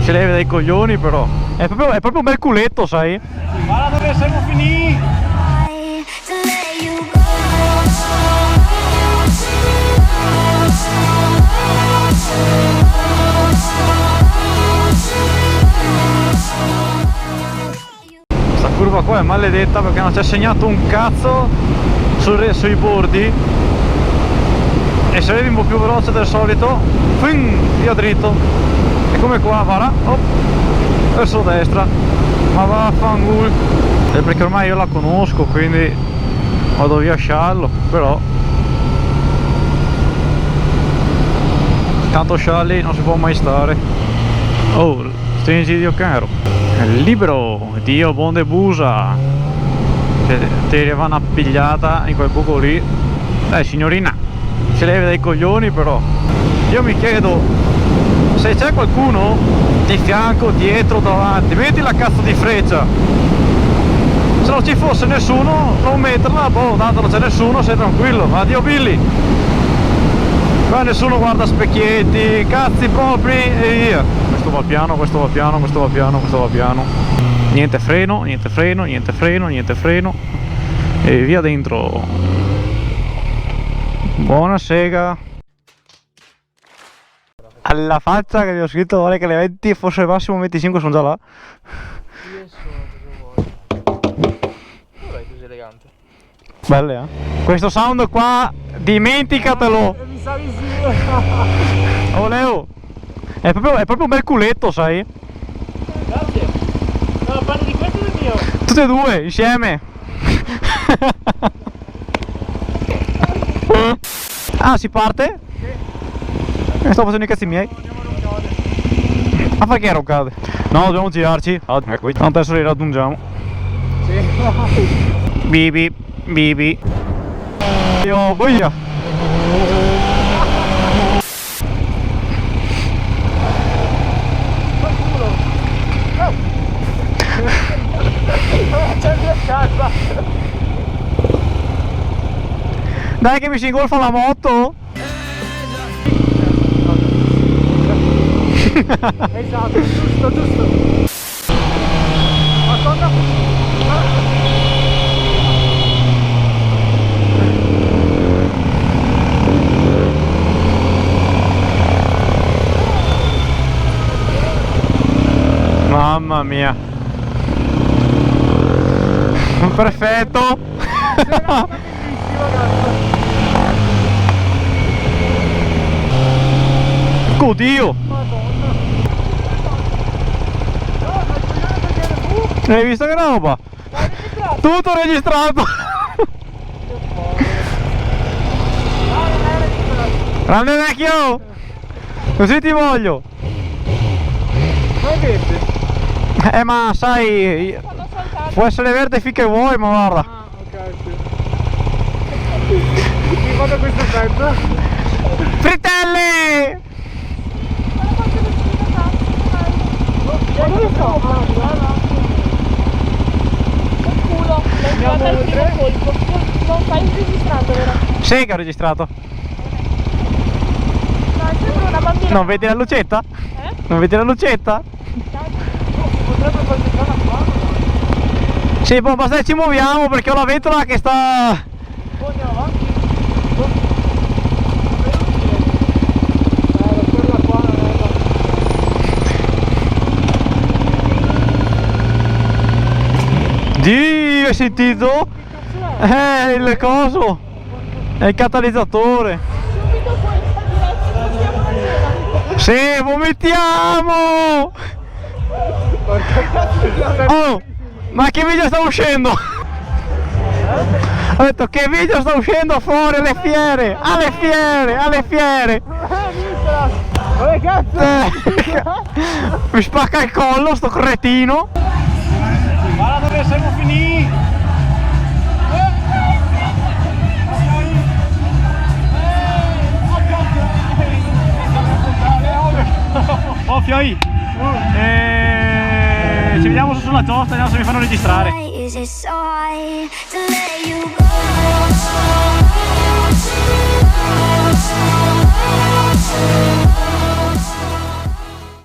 si leva dai coglioni però. È proprio un bel culetto, sai? Guarda dove siamo finiti! Questa curva qua è maledetta perché non ci ha segnato un cazzo sui bordi. E se arrivi un po' più veloce del solito, via dritto. E come qua, va, verso destra. Ma vaffanculo. Perché ormai io la conosco, quindi vado via a sciallo, però tanto scialli non si può mai stare. Oh, stringi Dio caro. Libero, Dio bonde busa. Ti arriva una pigliata in quel buco lì. Dai signorina, si leva dai coglioni però. Io mi chiedo, se c'è qualcuno di fianco, dietro, davanti, metti la cazzo di freccia. Se non ci fosse nessuno, non metterla, boh, tanto non c'è nessuno, sei tranquillo. Addio Billy. Qua nessuno guarda specchietti, cazzi propri e via. Questo va piano, questo va piano, questo va piano, questo va piano. Niente freno, niente freno, niente freno, niente freno. E via dentro. Buona sega. Alla faccia che vi ho scritto vuole che le 20 e fosse il massimo 25 sono già là. Io sono cosa vuoi. Ora è così elegante. Belle, eh? Questo sound qua, dimenticatelo. Mi sa di sì. Oh Leo, è proprio un bel culetto, sai? Grazie. No, parli di questo o del mio? Tutte e due, insieme. Ah, si parte? Sì. Sto facendo i cazzi miei. Ma perché roccate? No, dobbiamo girarci. Ecco, tanto adesso li raggiungiamo. Sì. Bibi, bibi. Io, via. C'è mia casa. Dai che mi si ingolfa la moto. Esatto, giusto, giusto. Ma cosa? Mamma mia. Perfetto. Oddio. Hai visto che roba? Tutto registrato. Grande vecchio. Così ti voglio. Ma è verde? Ma sai, può essere verde finché vuoi, ma guarda. Ah, ok, sì. Mi vado a questo pezzo. Fritelli! Ma dove sto? Culo, l'hai trovata al primo colpo. Non stai registrando, vero? Sì che ho registrato. No, è sempre una bambina. Non vedi la lucetta? Non vedi la lucetta? Potrebbe farci una qua. Sì, boh, basta che ci muoviamo perché ho la ventola che sta... Poi andiamo avanti. Quella qua non è la... Dio, hai sentito? Il coso! È il catalizzatore! Subito questa diretta, dobbiamo andare. Sì, vomitiamo! Oh, ma che video sta uscendo? Ho detto che video sta uscendo fuori alle fiere! Alle fiere! Alle fiere! Dove cazzo? Mi spacca il collo sto cretino! Guarda dove siamo finiti! Offio ahí! Ci vediamo sulla tosta, vediamo se mi fanno registrare. Is it so hard to let you go?